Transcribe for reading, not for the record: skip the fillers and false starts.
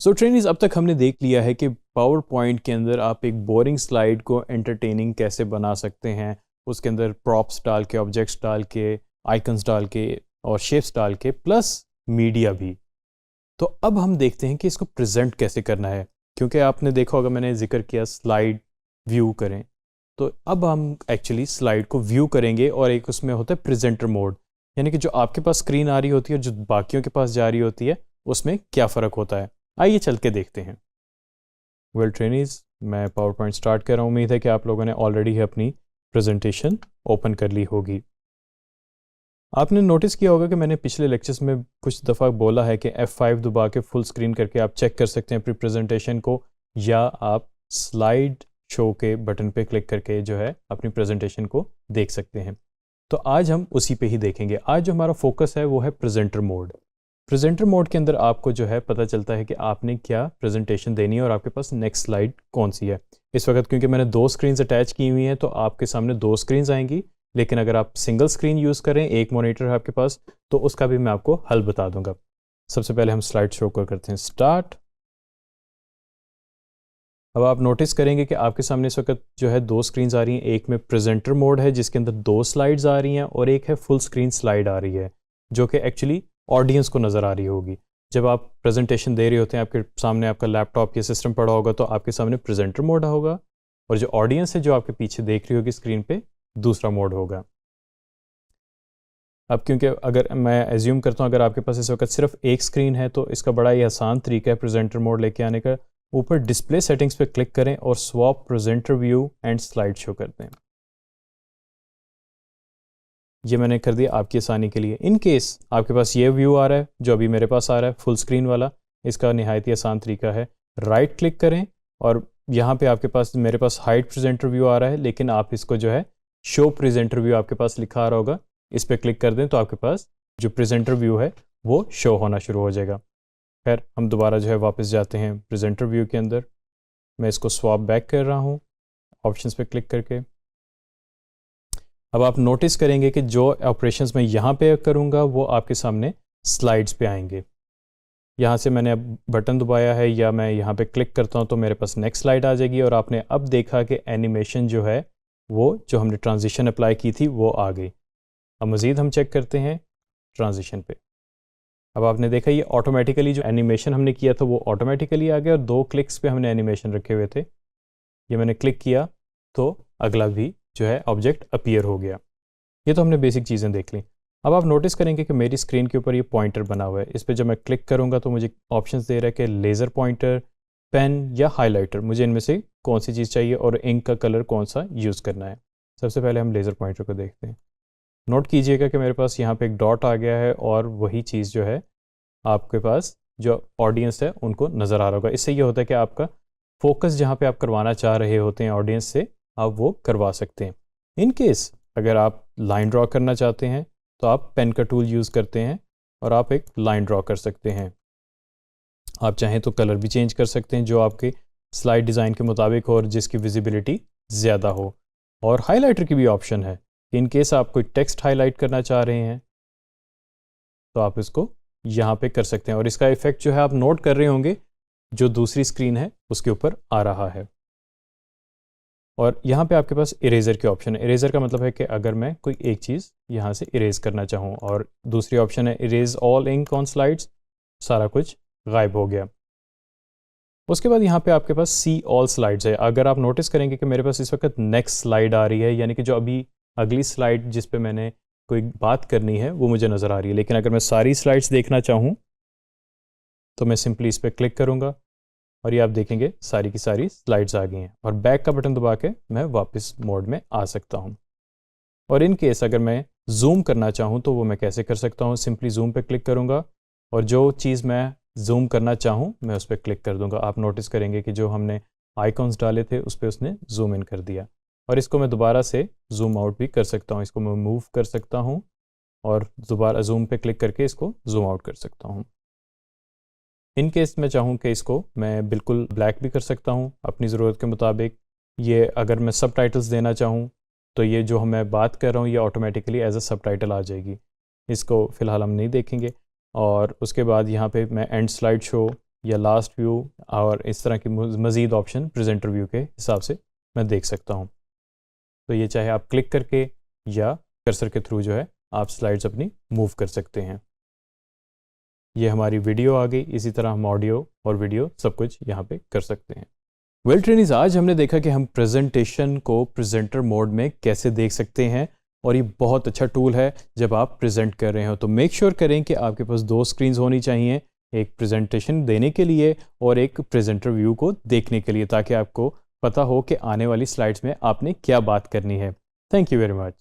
सो trainees, अब तक हमने देख लिया है कि पावर पॉइंट के अंदर आप एक बोरिंग स्लाइड को एंटरटेनिंग कैसे बना सकते हैं, उसके अंदर प्रॉप्स डाल के, ऑब्जेक्ट्स डाल के, आइकन्स डाल के और शेप्स डाल के, प्लस मीडिया भी। तो अब हम देखते हैं कि इसको प्रेजेंट कैसे करना है, क्योंकि आपने देखा होगा मैंने जिक्र किया स्लाइड व्यू करें। तो अब हम एक्चुअली स्लाइड को व्यू करेंगे और एक उसमें होता है प्रेजेंटर मोड, यानी कि जो आपके पास स्क्रीन आ रही होती है और जो बाकियों के पास जा रही होती है उसमें क्या फ़र्क होता है। आइए चल के देखते हैं। वेल ट्रेनीज, मैं पावर पॉइंट स्टार्ट कर रहा हूँ। उम्मीद है कि आप लोगों ने ऑलरेडी अपनी प्रेजेंटेशन ओपन कर ली होगी। आपने नोटिस किया होगा कि मैंने पिछले लेक्चर्स में कुछ दफ़ा बोला है कि F5 दबा के फुल स्क्रीन करके आप चेक कर सकते हैं अपनी प्रेजेंटेशन को, या आप स्लाइड शो के बटन पे क्लिक करके जो है अपनी प्रेजेंटेशन को देख सकते हैं। तो आज हम उसी पे ही देखेंगे। आज जो हमारा फोकस है वो है प्रेजेंटर मोड। प्रेजेंटर मोड के अंदर आपको जो है पता चलता है कि आपने क्या प्रेजेंटेशन देनी है और आपके पास नेक्स्ट स्लाइड कौन सी है। इस वक्त क्योंकि मैंने दो स्क्रीन्स अटैच की हुई हैं तो आपके सामने दो स्क्रीन्स आएंगी, लेकिन अगर आप सिंगल स्क्रीन यूज़ करें, एक मॉनिटर है आपके पास, तो उसका भी मैं आपको हल बता दूंगा। सबसे पहले हम स्लाइड शो करते हैं स्टार्ट। अब आप नोटिस करेंगे कि आपके सामने इस वक्त जो है दो स्क्रीन्स आ रही हैं। एक में प्रेजेंटर मोड है जिसके अंदर दो स्लाइड्स आ रही हैं, और एक है फुल स्क्रीन स्लाइड आ रही है जो कि एक्चुअली ऑडियंस को नज़र आ रही होगी। जब आप प्रेजेंटेशन दे रहे होते हैं, आपके सामने आपका लैपटॉप या सिस्टम पड़ा होगा तो आपके सामने प्रेजेंटर मोड होगा, और जो ऑडियंस है जो आपके पीछे देख रही होगी स्क्रीन पे, दूसरा मोड होगा। अब क्योंकि अगर मैं एज्यूम करता हूँ अगर आपके पास इस वक्त सिर्फ एक स्क्रीन है तो इसका बड़ा ही आसान तरीका है प्रेजेंटर मोड लेके आने का। ऊपर डिस्प्ले सेटिंग्स पे क्लिक करें और swap presenter view and slide show करते हैं। ये मैंने कर दिया आपकी आसानी के लिए। इन केस आपके पास ये व्यू आ रहा है जो अभी मेरे पास आ रहा है फुल स्क्रीन वाला, इसका नहायत ही आसान तरीका है, राइट क्लिक करें और यहाँ पे आपके पास मेरे पास हाइड प्रेजेंटर व्यू आ रहा है, लेकिन आप इसको जो है शो प्रेजेंटर व्यू आपके पास लिखा आ रहा होगा, इस पर क्लिक कर दें तो आपके पास जो प्रेजेंटर व्यू है वो शो होना शुरू हो जाएगा। खैर हम दोबारा जो है वापस जाते हैं प्रेजेंटर व्यू के अंदर। मैं इसको स्वैप बैक कर रहा हूँ ऑप्शंस पे क्लिक करके। अब आप नोटिस करेंगे कि जो ऑपरेशंस मैं यहाँ पे करूँगा वो आपके सामने स्लाइड्स पे आएंगे। यहाँ से मैंने अब बटन दबाया है या मैं यहाँ पे क्लिक करता हूँ तो मेरे पास नेक्स्ट स्लाइड आ जाएगी, और आपने अब देखा कि एनिमेशन जो है वो जो हमने ट्रांजिशन अप्लाई की थी वो आ गई। अब मज़ीद हम चेक करते हैं ट्रांजिशन पे। अब आपने देखा ये ऑटोमेटिकली जो एनिमेशन हमने किया था वो ऑटोमेटिकली आ गया, और दो क्लिक्स पे हमने एनिमेशन रखे हुए थे। ये मैंने क्लिक किया तो अगला भी जो है ऑब्जेक्ट अपीयर हो गया। ये तो हमने बेसिक चीज़ें देख ली। अब आप नोटिस करेंगे कि मेरी स्क्रीन के ऊपर ये पॉइंटर बना हुआ है। इस पर जब मैं क्लिक करूँगा तो मुझे ऑप्शंस दे रहा है कि लेज़र पॉइंटर, पेन या हाइलाइटर, मुझे इनमें से कौन सी चीज़ चाहिए और इंक का कलर कौन सा यूज़ करना है। सबसे पहले हम लेज़र पॉइंटर को देखते हैं। नोट कीजिएगा कि मेरे पास यहाँ पे एक डॉट आ गया है और वही चीज़ जो है आपके पास जो ऑडियंस है उनको नज़र आ रहा होगा। इससे ये होता है कि आपका फोकस जहाँ पे आप करवाना चाह रहे होते हैं ऑडियंस से, आप वो करवा सकते हैं। इन केस अगर आप लाइन ड्रॉ करना चाहते हैं तो आप पेन का टूल यूज़ करते हैं और आप एक लाइन ड्रॉ कर सकते हैं। आप चाहें तो कलर भी चेंज कर सकते हैं जो आपके स्लाइड डिज़ाइन के मुताबिक हो और जिसकी विजिबिलिटी ज़्यादा हो। और हाइलाइटर की भी ऑप्शन है, इन केस आप कोई टेक्स्ट हाईलाइट करना चाह रहे हैं तो आप इसको यहाँ पे कर सकते हैं, और इसका इफेक्ट जो है आप नोट कर रहे होंगे जो दूसरी स्क्रीन है उसके ऊपर आ रहा है। और यहाँ पे आपके पास इरेजर के ऑप्शन है। इरेजर का मतलब है कि अगर मैं कोई एक चीज़ यहाँ से इरेज करना चाहूँ, और दूसरी ऑप्शन है erase all ink on slides, सारा कुछ गायब हो गया। उसके बाद यहाँ पे आपके पास सी ऑल स्लाइड्स है। अगर आप नोटिस करेंगे कि मेरे पास इस वक्त नेक्स्ट स्लाइड आ रही है, यानी कि जो अभी अगली स्लाइड जिस पे मैंने कोई बात करनी है वो मुझे नज़र आ रही है। लेकिन अगर मैं सारी स्लाइड्स देखना चाहूँ तो मैं सिंपली इस पर क्लिक करूँगा और ये आप देखेंगे सारी की सारी स्लाइड्स आ गई हैं, और बैक का बटन दबा के मैं वापस मोड में आ सकता हूँ। और इन केस अगर मैं जूम करना चाहूँ तो वो मैं कैसे कर सकता हूँ, सिंपली जूम पे क्लिक करूँगा और जो चीज़ मैं जूम करना चाहूँ मैं उस पर क्लिक कर दूँगा। आप नोटिस करेंगे कि जो हमने आइकॉन्स डाले थे उस पर उसने जूम इन कर दिया, और इसको मैं दोबारा से जूम आउट भी कर सकता हूँ। इसको मैं मूव कर सकता हूँ और दोबारा जूम पे क्लिक करके इसको जूम आउट कर सकता हूँ। इन केस मैं चाहूँ कि इसको मैं बिल्कुल ब्लैक भी कर सकता हूँ अपनी ज़रूरत के मुताबिक। ये अगर मैं सब टाइटल्स देना चाहूँ तो ये जो मैं बात कर रहा हूँ ये ऑटोमेटिकली एज अ सब टाइटल आ जाएगी। इसको फ़िलहाल हम नहीं देखेंगे। और उसके बाद यहाँ पे मैं एंड स्लाइड शो या लास्ट व्यू और इस तरह की मज़ीद ऑप्शन प्रेजेंटर व्यू के हिसाब से मैं देख सकता हूँ। तो ये चाहे आप क्लिक करके या कर्सर के थ्रू जो है आप स्लाइड्स अपनी मूव कर सकते हैं। ये हमारी वीडियो आ गई, इसी तरह हम ऑडियो और वीडियो सब कुछ यहाँ पे कर सकते हैं। वेल ट्रेनिज, आज हमने देखा कि हम प्रेजेंटेशन को प्रेजेंटर मोड में कैसे देख सकते हैं और ये बहुत अच्छा टूल है जब आप प्रेजेंट कर रहे हो। तो मेक श्योर करें कि आपके पास 2 स्क्रीन्स होनी चाहिए, एक प्रेजेंटेशन देने के लिए और एक प्रेजेंटर व्यू को देखने के लिए, ताकि आपको पता हो कि आने वाली स्लाइड्स में आपने क्या बात करनी है। Thank you very much.